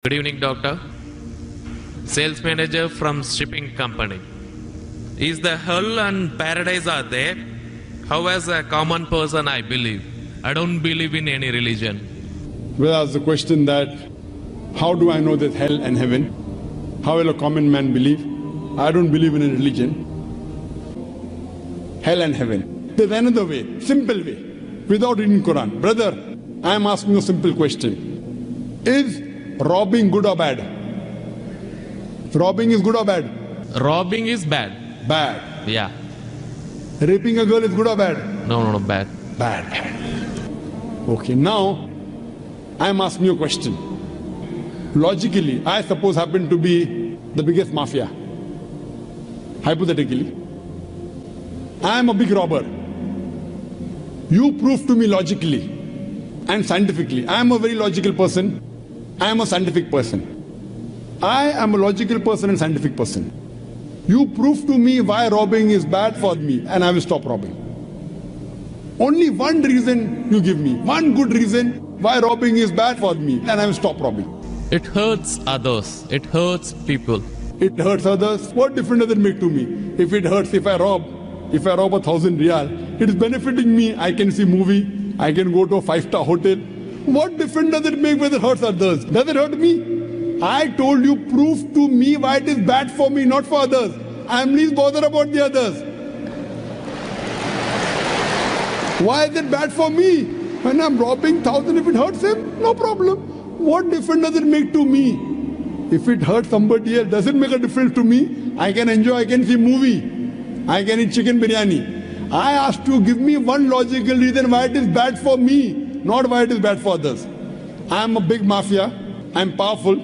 Good evening, doctor. Sales manager from shipping company. Is the hell and paradise are there? How as a common person I believe. I don't believe in any religion. Well, ask the question that, how do I know there's hell and heaven? How will a common man believe? I don't believe in a religion. Hell and heaven. There's another way, simple way, without reading Quran. Brother, I am asking you a simple question. Is robbing good or bad? Robbing is good or bad? Robbing is bad. Bad. Yeah. Raping a girl is good or bad? No, bad. Bad. Okay, now I am asking you a question. Logically, I suppose happen to be the biggest mafia. Hypothetically, I am a big robber. You prove to me logically and scientifically. I am a very logical person. I am a scientific person. I am a logical person and scientific person. You prove to me why robbing is bad for me and I will stop robbing. Only one reason you give me, one good reason why robbing is bad for me and I will stop robbing. It hurts others. It hurts people. It hurts others. What difference does it make to me? If it hurts, if I rob 1,000 riyal, it is benefiting me. I can see movie. I can go to a 5-star hotel. What difference does it make whether it hurts others? Does it hurt me? I told you, prove to me why it is bad for me, not for others. I am least bothered about the others. Why is it bad for me? When I am robbing 1,000, if it hurts him, no problem. What difference does it make to me? If it hurts somebody else, does it make a difference to me? I can enjoy, I can see movie. I can eat chicken biryani. I asked you, give me one logical reason why it is bad for me, not why it is bad for others. I am a big mafia. I am powerful.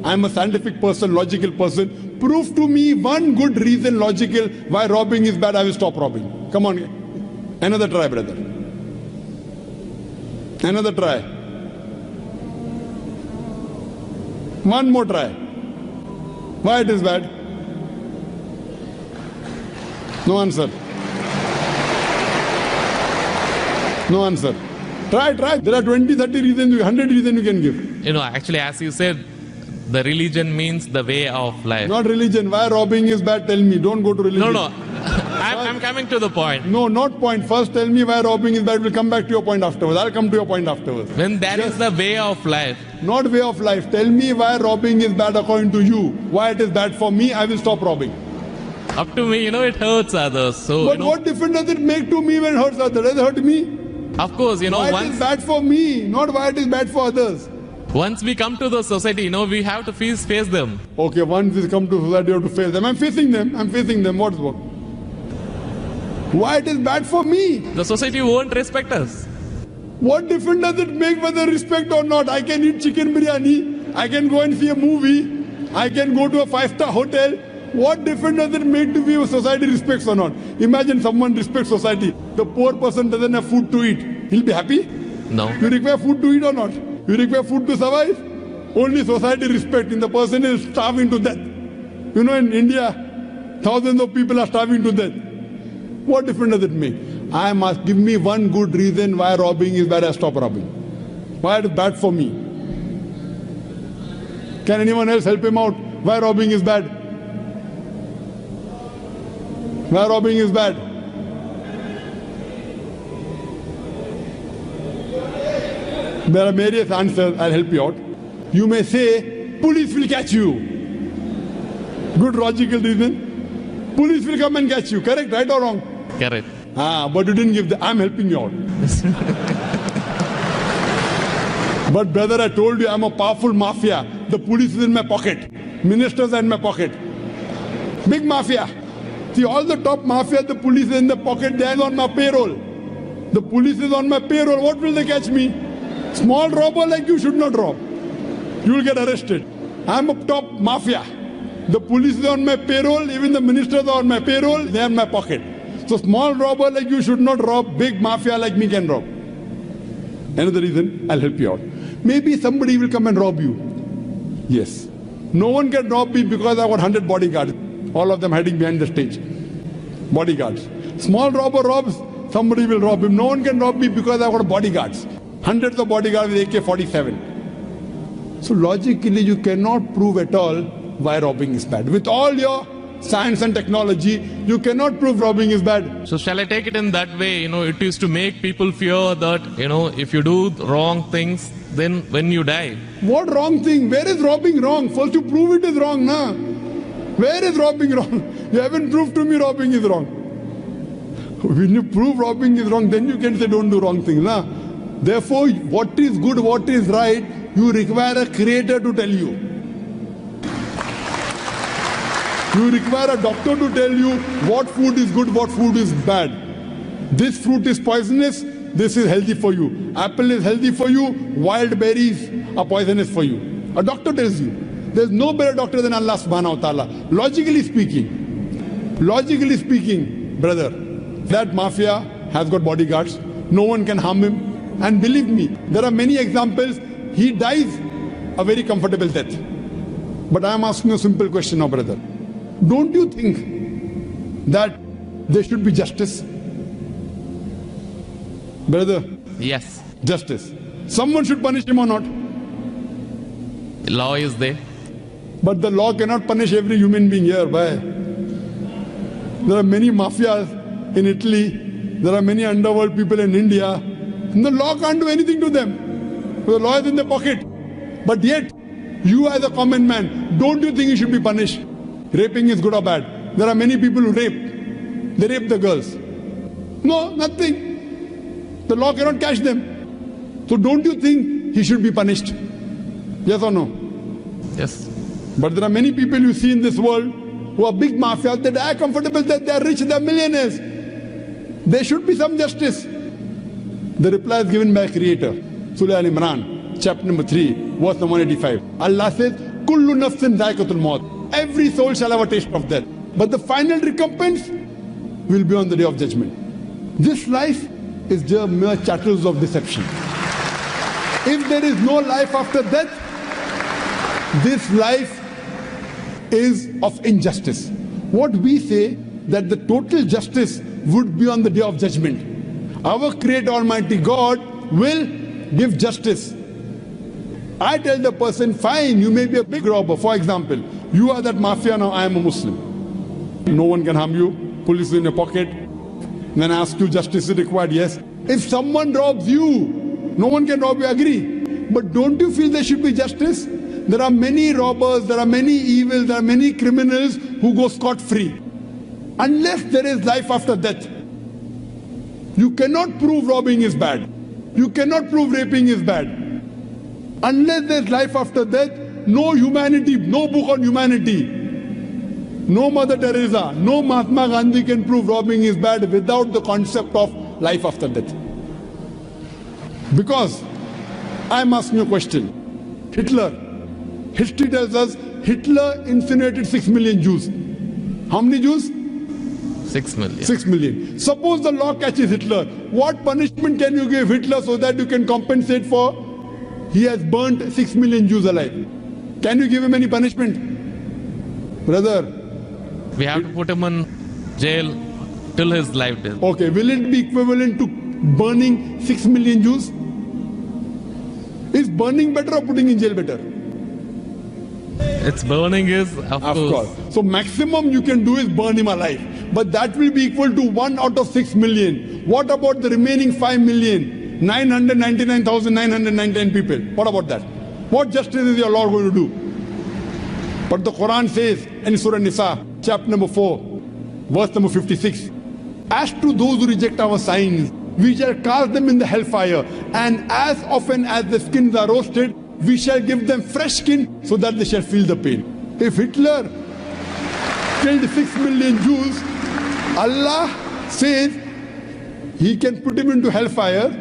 I am a scientific person, logical person. Prove to me one good reason, logical, why robbing is bad. I will stop robbing. Come on. Another try, brother. Another try. One more try. Why it is bad? No answer. No answer. Try. There are 20, 30 reasons, 100 reasons you can give. Actually, as you said, the religion means the way of life. Not religion. Why robbing is bad? Tell me. Don't go to religion. No. I'm coming to the point. No, not point. First tell me why robbing is bad. We'll come back to your point afterwards. I'll come to your point afterwards. When that is the way of life. Not way of life. Tell me why robbing is bad according to you. Why it is bad for me, I will stop robbing. Up to me, it hurts others. So, but what difference does it make to me when it hurts others? Does it hurt me? Of course, why it is bad for me, not why it is bad for others. Once we come to the society, we have to face them. Okay, once we come to society, you have to face them. I'm facing them. What's what? Why it is bad for me? The society won't respect us. What difference does it make whether respect or not? I can eat chicken biryani. I can go and see a movie. I can go to a 5-star hotel. What difference does it make to me if society respects or not? Imagine someone respects society. The poor person doesn't have food to eat. He'll be happy? No. You require food to eat or not? You require food to survive? Only society respecting. The person is starving to death. In India, thousands of people are starving to death. What difference does it make? I must give me one good reason why robbing is bad. I stop robbing. Why it is bad for me? Can anyone else help him out? Why robbing is bad? Why robbing is bad? There are various answers. I'll help you out. You may say, police will catch you. Good logical reason. Police will come and catch you. Correct, right or wrong? Correct. But you didn't give the... I'm helping you out. But brother, I told you I'm a powerful mafia. The police is in my pocket. Ministers are in my pocket. Big mafia. See, all the top mafia, the police is in the pocket. They are on my payroll. The police is on my payroll. What will they catch me? Small robber like you should not rob. You will get arrested. I'm a top mafia. The police is on my payroll. Even the ministers are on my payroll. They are in my pocket. So small robber like you should not rob. Big mafia like me can rob. Another reason, I'll help you out. Maybe somebody will come and rob you. Yes. No one can rob me because I got 100 bodyguards. All of them hiding behind the stage. Bodyguards. Small robber robs, somebody will rob him. No one can rob me because I got bodyguards. Hundreds of bodyguards with AK-47. So logically, you cannot prove at all why robbing is bad. With all your science and technology, you cannot prove robbing is bad. So shall I take it in that way? It is to make people fear that, if you do wrong things, then when you die. What wrong thing? Where is robbing wrong? First you prove it is wrong, na? Where is robbing wrong? You haven't proved to me robbing is wrong. When you prove robbing is wrong, then you can say don't do wrong things, na? Therefore, what is good, what is right, you require a creator to tell you. You require a doctor to tell you what food is good, what food is bad. This fruit is poisonous, this is healthy for you. Apple is healthy for you, wild berries are poisonous for you. A doctor tells you. There's no better doctor than Allah subhanahu wa ta'ala. Logically speaking, brother, that mafia has got bodyguards. No one can harm him. And believe me, there are many examples. He dies a very comfortable death. But I am asking a simple question now, brother. Don't you think that there should be justice? Brother? Yes. Justice. Someone should punish him or not? The law is there. But the law cannot punish every human being here. Why? There are many mafias in Italy. There are many underworld people in India. And the law can't do anything to them. The law is in their pocket. But yet, you as a common man, don't you think you should be punished? Raping is good or bad? There are many people who rape. They rape the girls. No, nothing. The law cannot catch them. So don't you think he should be punished? Yes or no? Yes. But there are many people you see in this world who are big mafias. They die comfortable, that they are rich, they are millionaires. There should be some justice. The reply is given by Creator. Surah Al-Imran, chapter number 3, verse number 185. Allah says, Kullu nafsin dha'iqatul maut. Every soul shall have a taste of death. But the final recompense will be on the day of judgment. This life is just mere chattels of deception. If there is no life after death, this life is of injustice. What we say that the total justice would be on the day of judgment. Our Creator Almighty God will give justice. I tell the person, fine, you may be a big robber. For example, you are that mafia, now I am a Muslim. No one can harm you. Police is in your pocket. Then I ask you, justice is required. Yes. If someone robs you, no one can rob you, agree. But don't you feel there should be justice? There are many robbers, there are many evils, there are many criminals who go scot-free. Unless there is life after death, you cannot prove robbing is bad. You cannot prove raping is bad. Unless there is life after death, no humanity, no book on humanity, no Mother Teresa, no Mahatma Gandhi can prove robbing is bad without the concept of life after death. Because I am asking you a question. History tells us Hitler incinerated 6 million Jews. How many Jews? 6 million. 6 million. Suppose the law catches Hitler. What punishment can you give Hitler so that you can compensate for he has burnt 6 million Jews alive? Can you give him any punishment? Brother. We have to put him in jail till his life death. Okay, will it be equivalent to burning 6 million Jews? Is burning better or putting in jail better? It's burning is, of course. So maximum you can do is burn him alive. But that will be equal to 1 out of 6 million. What about the remaining 5 million? 999,999 people. What about that? What justice is your Lord going to do? But the Quran says in Surah Nisa, chapter number 4, verse number 56, as to those who reject our signs, we shall cast them in the hellfire, and as often as the skins are roasted, we shall give them fresh skin so that they shall feel the pain. If Hitler killed 6 million Jews, Allah says he can put him into hellfire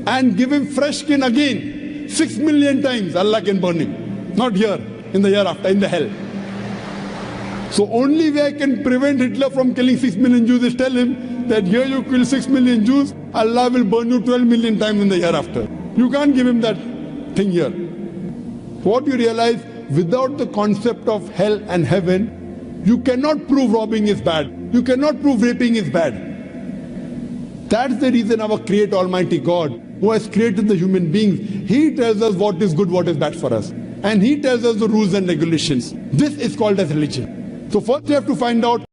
and give him fresh skin again. 6 million times Allah can burn him. Not here, in the hereafter, in the hell. So only way I can prevent Hitler from killing 6 million Jews is tell him that here you kill 6 million Jews, Allah will burn you 12 million times in the hereafter. You can't give him that thing here. What you realize, without the concept of hell and heaven, you cannot prove robbing is bad. You cannot prove raping is bad. That's the reason our Creator Almighty God, who has created the human beings, He tells us what is good, what is bad for us. And he tells us the rules and regulations. This is called as religion. So first you have to find out